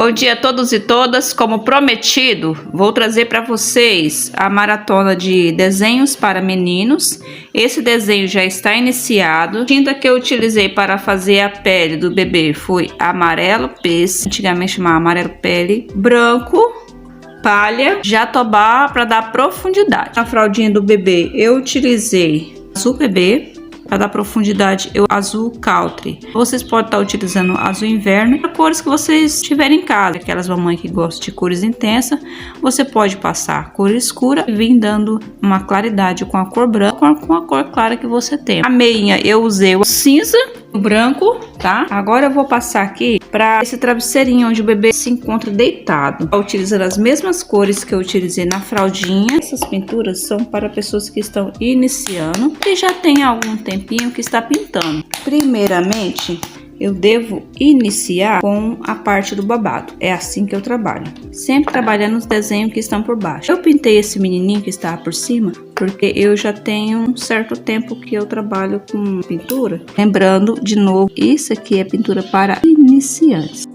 Bom dia a todos e todas. Como prometido, vou trazer para vocês a maratona de desenhos para meninos. Esse desenho já está iniciado. A tinta que eu utilizei para fazer a pele do bebê foi amarelo pêssego, antigamente chamava amarelo pele, branco, palha, jatobá para dar profundidade. Na fraldinha do bebê eu utilizei azul bebê. Para dar profundidade, eu azul country. Vocês podem estar utilizando azul inverno para cores que vocês tiverem em casa. Aquelas mamães que gostam de cores intensas, você pode passar cor escura e vir dando uma claridade com a cor branca, com a cor clara que você tem. A meinha eu usei o cinza, o branco, tá? Agora eu vou passar aqui para esse travesseirinho onde o bebê se encontra deitado. Utilizando as mesmas cores que eu utilizei na fraldinha. Essas pinturas são para pessoas que estão iniciando e já tem algum tempinho que está pintando. Primeiramente, eu devo iniciar com a parte do babado. É assim que eu trabalho. Sempre trabalhando os desenhos que estão por baixo. Eu pintei esse menininho que está por cima porque eu já tenho um certo tempo que eu trabalho com pintura. Lembrando, de novo, isso aqui é pintura para iniciantes.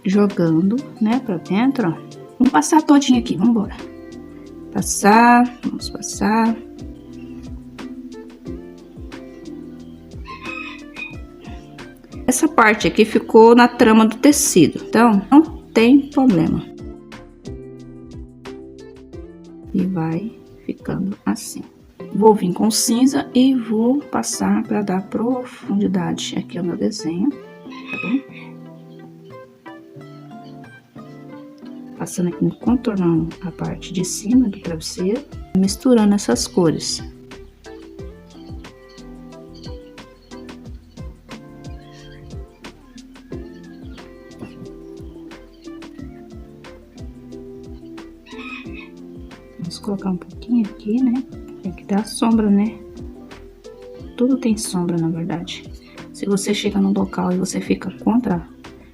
Jogando, né, pra dentro, ó. Vamos passar todinho aqui, vamos embora. Passar, vamos passar. Essa parte aqui ficou na trama do tecido, então não tem problema. E vai ficando assim. Vou vir com cinza e vou passar para dar profundidade. Aqui é o meu desenho, tá bom? Passando aqui, contornando a parte de cima do travesseiro, misturando essas cores. Vamos colocar um pouquinho aqui, né? Tem que dar sombra, né? Tudo tem sombra, na verdade. Se você chega num local e você fica contra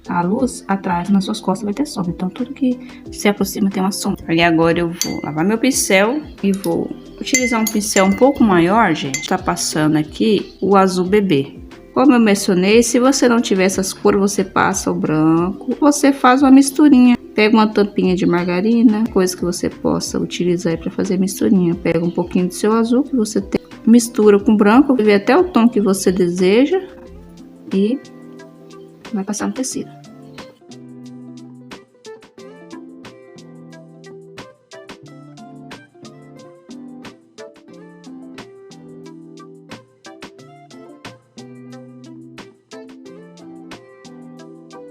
a luz, atrás nas suas costas vai ter sombra. Então tudo que se aproxima tem uma sombra. E agora eu vou lavar meu pincel e vou utilizar um pincel um pouco maior, gente. Tá passando aqui o azul bebê. Como eu mencionei, se você não tiver essas cores, você passa o branco. Você faz uma misturinha. Pega uma tampinha de margarina, coisa que você possa utilizar para fazer misturinha. Pega um pouquinho do seu azul que você tem, mistura com branco, vê até o tom que você deseja e vai passar no tecido.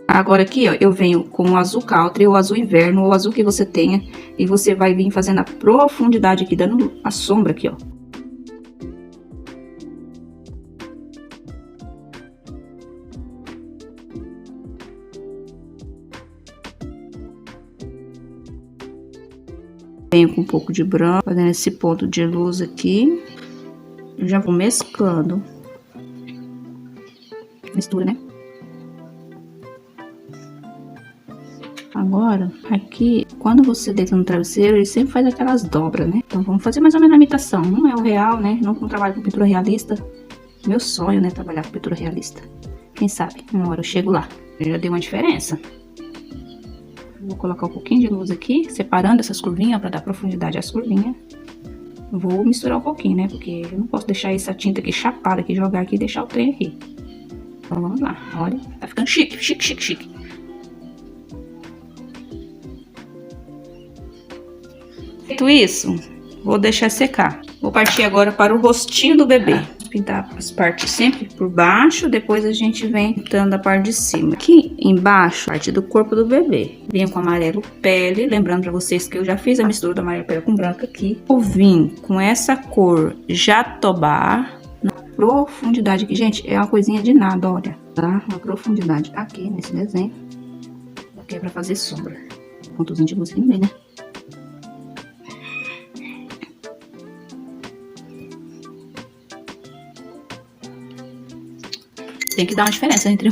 Agora aqui, ó, eu venho com o azul country, o azul inverno, o azul que você tenha, e você vai vir fazendo a profundidade aqui, dando a sombra aqui, ó. Venho com um pouco de branco, fazendo esse ponto de luz aqui. Eu já vou mesclando. Mistura, né? Agora, aqui, quando você deita no travesseiro, ele sempre faz aquelas dobras, né? Então, vamos fazer mais ou menos a imitação. Não é o real, né? Não trabalho com pintura realista. Meu sonho, né? Trabalhar com pintura realista. Quem sabe? Uma hora eu chego lá. Eu já dei uma diferença. Vou colocar um pouquinho de luz aqui, separando essas curvinhas para dar profundidade às curvinhas. Vou misturar um pouquinho, né? Porque eu não posso deixar essa tinta aqui chapada aqui, jogar aqui e deixar o trem aqui. Então, vamos lá. Olha, tá ficando chique, chique, chique, chique. Feito isso, vou deixar secar. Vou partir agora para o rostinho do bebê. Pintar as partes sempre por baixo, depois a gente vem pintando a parte de cima. Aqui embaixo, parte do corpo do bebê. Venho com amarelo pele, lembrando para vocês que eu já fiz a mistura do amarelo pele com branco aqui. Eu vim com essa cor jatobá, na profundidade aqui. Gente, é uma coisinha de nada, olha, tá? Uma profundidade aqui nesse desenho. Aqui é para fazer sombra. Pontozinho de luz aqui no meio, né? Tem que dar uma diferença entre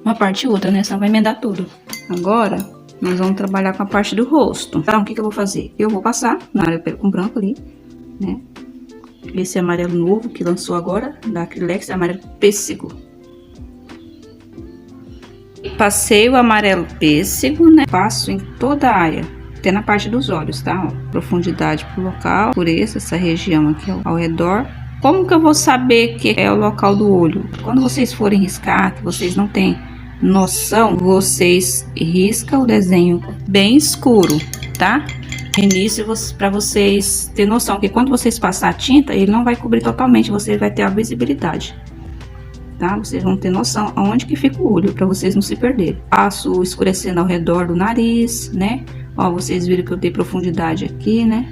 uma parte e outra, né? Senão vai emendar tudo. Agora, nós vamos trabalhar com a parte do rosto. Então, o que eu vou fazer? Eu vou passar na área com branco ali, né? esse amarelo novo que lançou agora, da Acrylex, amarelo pêssego. Passei o amarelo pêssego, né? Passo em toda a área, até na parte dos olhos, tá? Ó, profundidade pro local, por essa região aqui ao redor. Como que eu vou saber que é o local do olho? Quando vocês forem riscar, que vocês não têm noção, vocês riscam o desenho bem escuro, tá? Início, para vocês terem noção que quando vocês passar a tinta, ele não vai cobrir totalmente, você vai ter a visibilidade, tá? Vocês vão ter noção aonde que fica o olho, para vocês não se perderem. Passo escurecendo ao redor do nariz, né? Ó, vocês viram que eu dei profundidade aqui, né?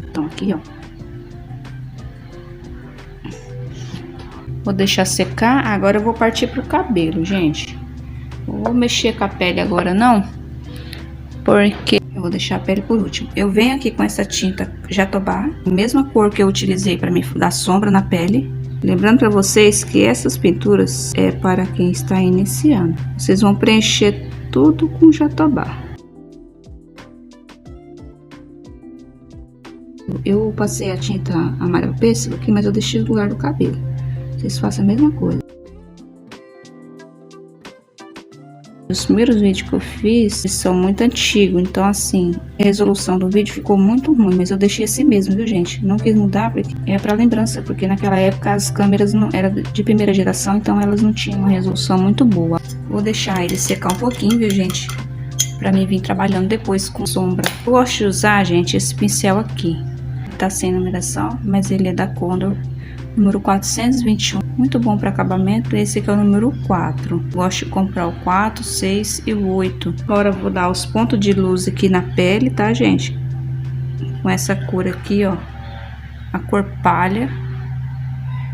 Então, aqui, ó. Vou deixar secar. Agora eu vou partir pro cabelo, gente. Não vou mexer com a pele agora, não. Porque eu vou deixar a pele por último. Eu venho aqui com essa tinta Jatobá, mesma cor que eu utilizei para me dar sombra na pele. Lembrando para vocês que essas pinturas é para quem está iniciando. Vocês vão preencher tudo com Jatobá. Eu passei a tinta amarelo pêssego aqui, mas eu deixei no lugar do cabelo. Vocês façam a mesma coisa. Os primeiros vídeos que eu fiz são muito antigos, então assim, a resolução do vídeo ficou muito ruim, mas eu deixei assim mesmo, viu, gente? Não quis mudar porque é para lembrança, porque naquela época as câmeras não eram de primeira geração, então elas não tinham uma resolução muito boa. Vou deixar ele secar um pouquinho, viu, gente? Pra mim vir trabalhando depois com sombra. Eu gosto de usar, gente, esse pincel aqui. Tá sem numeração, mas ele é da Condor. Número 421, muito bom para acabamento. Esse aqui é o número 4. Gosto de comprar o 4, 6 e o 8. Agora eu vou dar os pontos de luz aqui na pele, tá, gente? Com essa cor aqui, ó, a cor palha.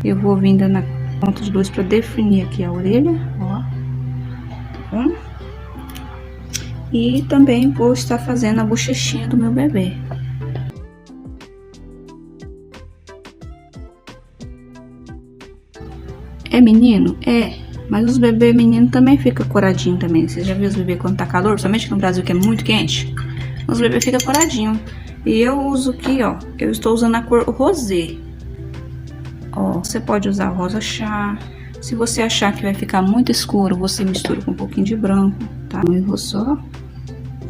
Eu vou vir dando ponto de luz para definir aqui a orelha, ó. E também vou estar fazendo a bochechinha do meu bebê. É menino? É. Mas os bebês meninos também ficam coradinho também. Você já viu os bebês quando tá calor? Somente no Brasil que é muito quente. Os bebês ficam coradinho. E eu uso aqui, ó. Eu estou usando a cor rosé. Ó, você pode usar rosa chá. Se você achar que vai ficar muito escuro, você mistura com um pouquinho de branco, tá? Eu vou só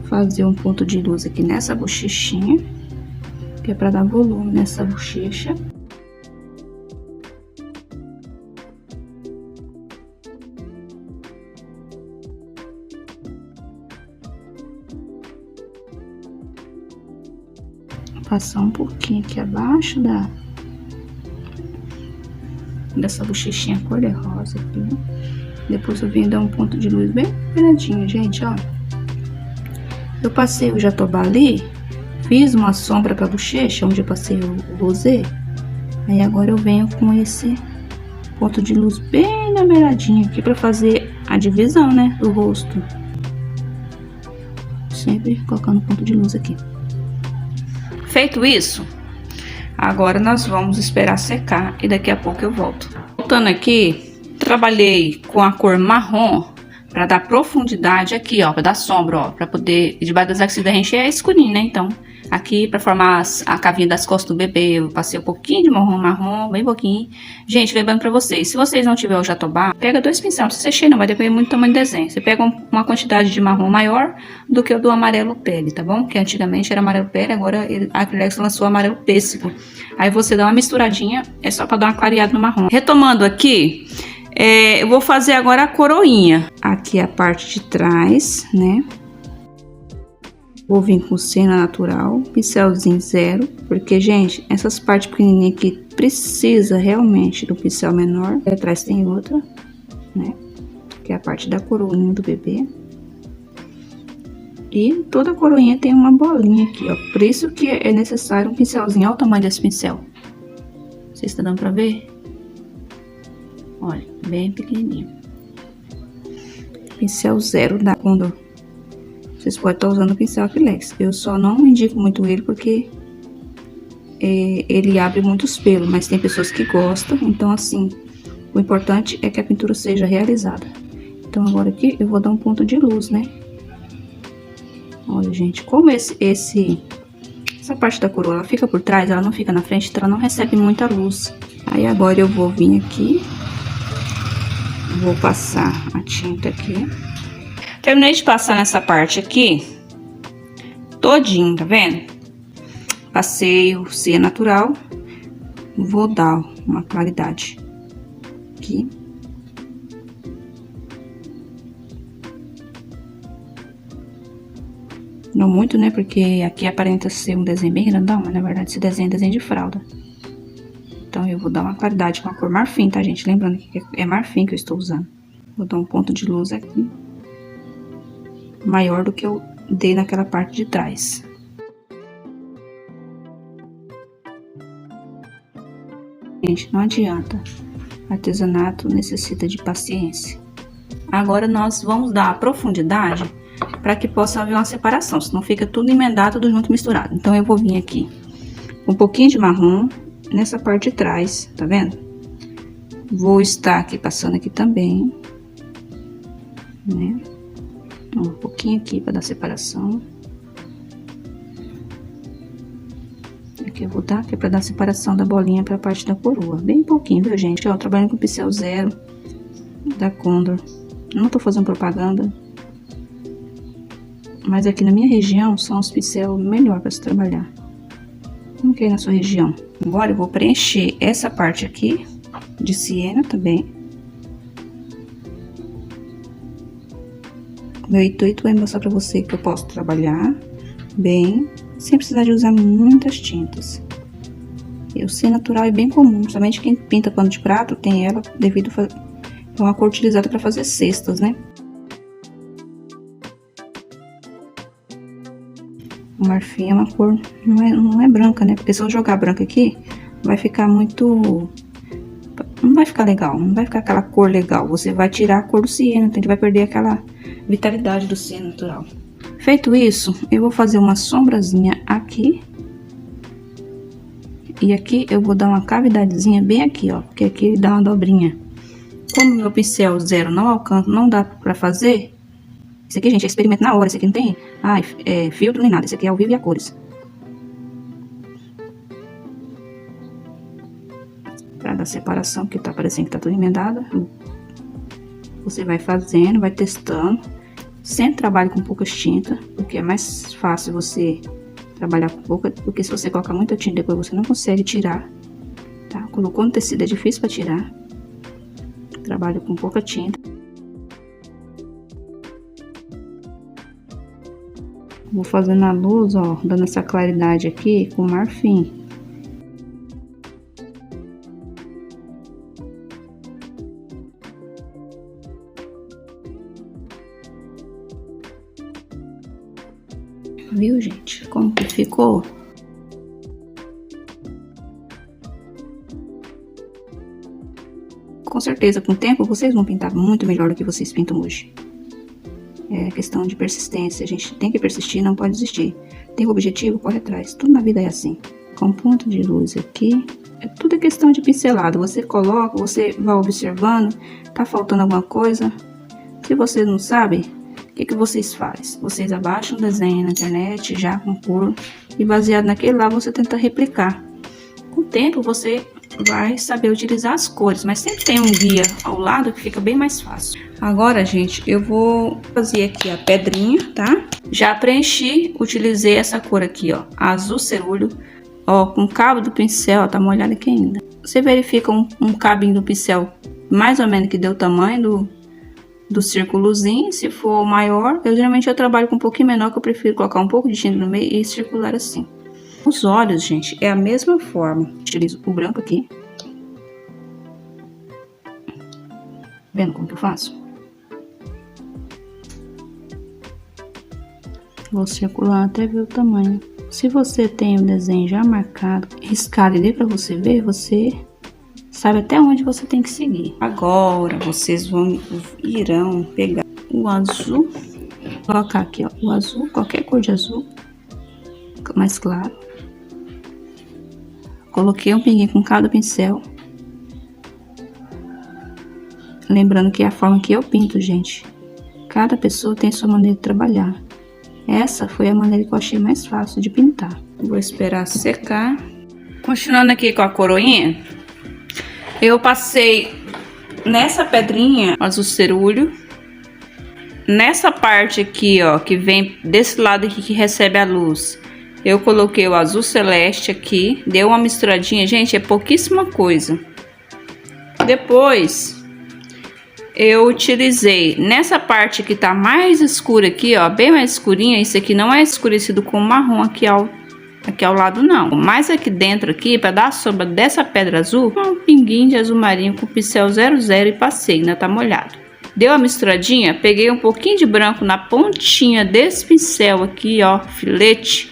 fazer um ponto de luz aqui nessa bochechinha. Que é pra dar volume nessa bochecha. Passar um pouquinho aqui abaixo dessa bochechinha cor de rosa aqui. Depois eu venho dar um ponto de luz bem pegadinho, gente, ó. Eu passei o Jatobá ali, fiz uma sombra pra bochecha, onde eu passei o rosé. Aí agora eu venho com esse ponto de luz bem na beiradinha aqui pra fazer a divisão, né, do rosto. Sempre colocando ponto de luz aqui. Feito isso, agora nós vamos esperar secar e daqui a pouco eu volto. Voltando aqui, trabalhei com a cor marrom para dar profundidade aqui, ó, para dar sombra, ó, para poder, debaixo das axilas a gente é escurinho, né? Então, aqui para formar a cavinha das costas do bebê, eu passei um pouquinho de marrom, bem pouquinho. Gente, lembrando para vocês, se vocês não tiverem o Jatobá, pega 2 pincéis, não precisa ser cheio não, vai depender muito do tamanho do desenho. Você pega uma quantidade de marrom maior do que o do amarelo pele, tá bom? Que antigamente era amarelo pele, agora a Acrylex lançou amarelo pêssego. Aí você dá uma misturadinha, é só para dar uma clareada no marrom. Retomando aqui, eu vou fazer agora a coroinha. Aqui a parte de trás, né? Vou vir com cena natural, pincelzinho 0, porque, gente, essas partes pequenininhas aqui precisa realmente do pincel menor. Aqui atrás tem outra, né? Que é a parte da coroinha do bebê. E toda coroinha tem uma bolinha aqui, ó. Por isso que é necessário um pincelzinho. Olha o tamanho desse pincel. Vocês estão dando pra ver? Olha, bem pequenininho. Pincel 0 da Condor. Vocês podem estar usando o pincel Acrylex. Eu só não indico muito ele porque ele abre muitos pelos, mas tem pessoas que gostam. Então, assim, o importante é que a pintura seja realizada. Então, agora aqui eu vou dar um ponto de luz, né? Olha, gente, como esse Essa parte da coroa, ela fica por trás, ela não fica na frente, então ela não recebe muita luz. Aí agora eu vou vir aqui, vou passar a tinta aqui. Terminei de passar nessa parte aqui, todinho, tá vendo? Passei o C natural, vou dar uma claridade aqui. Não muito, né? Porque aqui aparenta ser um desenho bem grandão, mas na verdade esse desenho é desenho de fralda. Então eu vou dar uma claridade com a cor marfim, tá, gente? Lembrando que é marfim que eu estou usando. Vou dar um ponto de luz aqui, maior do que eu dei naquela parte de trás. Gente, não adianta. Artesanato necessita de paciência. Agora nós vamos dar a profundidade para que possa haver uma separação, senão fica tudo emendado, tudo junto misturado. Então eu vou vir aqui com um pouquinho de marrom nessa parte de trás, tá vendo? Vou estar aqui passando aqui também, né? Um pouquinho aqui para dar separação. Aqui eu vou dar aqui para dar separação da bolinha para a parte da coroa, bem pouquinho, viu, gente? Ó, trabalhando com pincel 0 da Condor. Não tô fazendo propaganda, mas aqui na minha região são os pincel melhor para se trabalhar. Como que é na sua região? Agora eu vou preencher essa parte aqui de siena também. Meu intuito é mostrar para você que eu posso trabalhar bem, sem precisar de usar muitas tintas. E o C natural é bem comum, somente quem pinta pano de prato tem ela devido a uma cor utilizada para fazer cestas, né? O marfim é uma cor, não é branca, né? Porque se eu jogar branca aqui, vai ficar muito... Não vai ficar legal, não vai ficar aquela cor legal. Você vai tirar a cor do ciano, então a gente vai perder aquela vitalidade do ciano natural. Feito isso, eu vou fazer uma sombrazinha aqui. E aqui eu vou dar uma cavidadezinha bem aqui, ó. Porque aqui dá uma dobrinha. Como meu pincel 0 não alcança, não dá pra fazer... Isso aqui, gente, é experimento na hora. Isso aqui não tem filtro nem nada. Isso aqui é ao vivo e a cores. Pra dar separação, que tá parecendo que tá tudo emendado. Você vai fazendo, vai testando. Sempre trabalhe com poucas tintas, porque é mais fácil você trabalhar com pouca. Porque se você colocar muita tinta, depois você não consegue tirar. Tá? Colocou no tecido, é difícil pra tirar. Trabalho com pouca tinta. Vou fazendo a luz, ó, dando essa claridade aqui com marfim. Viu, gente? Como que ficou? Com certeza, com o tempo, vocês vão pintar muito melhor do que vocês pintam hoje. É questão de persistência, a gente tem que persistir, não pode desistir. Tem um objetivo, corre atrás. Tudo na vida é assim. Com ponto de luz aqui, tudo é questão de pincelado. Você coloca, você vai observando, tá faltando alguma coisa. Se você não sabe, o que vocês fazem? Vocês abaixam o desenho na internet, já com cor, e baseado naquele lá, você tenta replicar. Com o tempo, você vai saber utilizar as cores, mas sempre tem um guia ao lado que fica bem mais fácil. Agora, gente, eu vou fazer aqui a pedrinha, tá? Já preenchi, utilizei essa cor aqui, ó, azul cerúleo, ó, com o cabo do pincel, ó, tá molhado aqui ainda. Você verifica um cabinho do pincel, mais ou menos que deu o tamanho do círculozinho. Se for maior, geralmente eu trabalho com um pouquinho menor, que eu prefiro colocar um pouco de tinta no meio e circular assim. Os olhos, gente, é a mesma forma. Utilizo o branco aqui. Vendo como que eu faço? Vou circular até ver o tamanho. Se você tem o desenho já marcado, riscado e dê pra você ver, você sabe até onde você tem que seguir. Agora, vocês irão pegar o azul, colocar aqui, ó, o azul, qualquer cor de azul, mais claro. Coloquei um pinguinho com cada pincel. Lembrando que é a forma que eu pinto, gente. Cada pessoa tem sua maneira de trabalhar. Essa foi a maneira que eu achei mais fácil de pintar. Vou esperar secar. Continuando aqui com a coroinha, eu passei nessa pedrinha azul cerúleo. Nessa parte aqui, ó, que vem desse lado aqui que recebe a luz, eu coloquei o azul celeste aqui, deu uma misturadinha, gente, é pouquíssima coisa. Depois, eu utilizei nessa parte que tá mais escura aqui, ó, bem mais escurinha, isso aqui não é escurecido com marrom aqui ao lado não. Mas aqui dentro aqui, para dar a sombra dessa pedra azul, um pinguinho de azul marinho com pincel 00 e passei, ainda tá molhado. Deu uma misturadinha, peguei um pouquinho de branco na pontinha desse pincel aqui, ó, filete.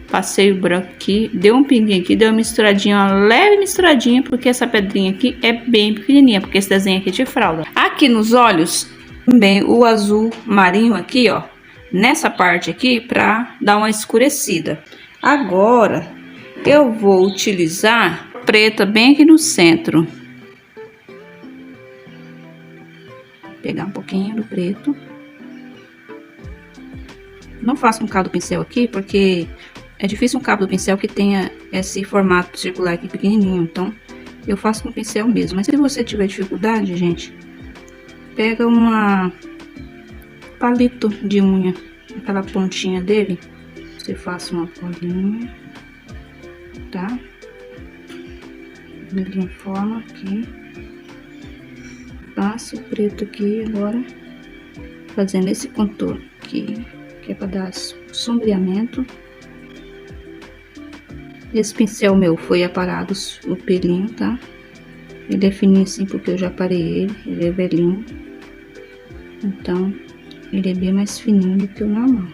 Passei o branco aqui, deu um pinguinho aqui, deu uma misturadinha, uma leve misturadinha, porque essa pedrinha aqui é bem pequenininha, porque esse desenho aqui é de fralda. Aqui nos olhos, também o azul marinho aqui, ó, nessa parte aqui, pra dar uma escurecida. Agora, eu vou utilizar preta bem aqui no centro. Pegar um pouquinho do preto. Não faço um cabo do pincel aqui, porque é difícil um cabo do pincel que tenha esse formato circular aqui pequenininho. Então, eu faço com o pincel mesmo. Mas se você tiver dificuldade, gente, pega uma palito de unha, aquela pontinha dele. Você faça uma bolinha, tá? Ele forma aqui. Passo o preto aqui agora, fazendo esse contorno aqui, que é para dar sombreamento. Esse pincel meu foi aparado o pelinho, tá? Ele é fininho assim porque eu já parei ele é velhinho. Então, ele é bem mais fininho do que o normal.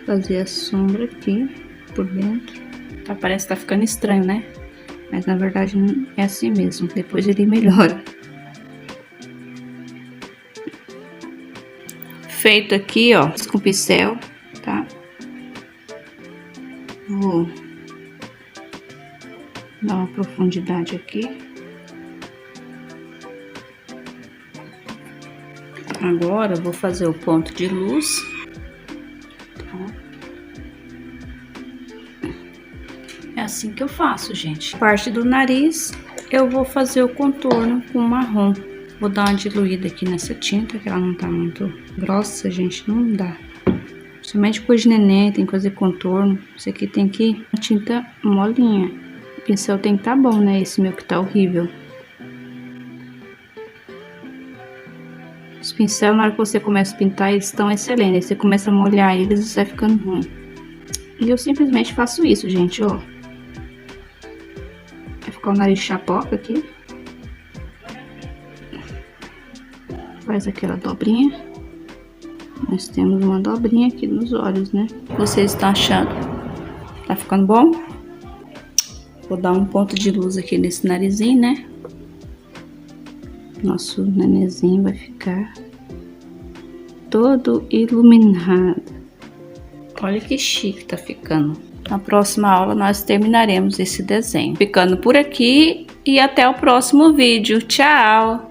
Fazer a sombra aqui por dentro. Tá, parece que tá ficando estranho, né? Mas na verdade não é assim mesmo, depois ele melhora. Feito aqui, ó, com o pincel, tá? Vou dar uma profundidade aqui. Agora vou fazer o ponto de luz. É assim que eu faço, gente. Parte do nariz, eu vou fazer o contorno com marrom. Vou dar uma diluída aqui nessa tinta, que ela não tá muito grossa, gente, não dá. Principalmente coisa de neném, tem que fazer contorno. Isso aqui tem que ir uma tinta molinha. O pincel tem que tá bom, né? Esse meu que tá horrível. Os pincéis, na hora que você começa a pintar, eles estão excelentes. Aí você começa a molhar eles e vai ficando ruim. E eu simplesmente faço isso, gente, ó. Vai ficar o nariz chapoca aqui. Faz aquela dobrinha. Nós temos uma dobrinha aqui nos olhos, né? Vocês estão achando? Tá ficando bom? Vou dar um ponto de luz aqui nesse narizinho, né? Nosso nenenzinho vai ficar todo iluminado. Olha que chique tá ficando. Na próxima aula nós terminaremos esse desenho. Ficando por aqui e até o próximo vídeo. Tchau!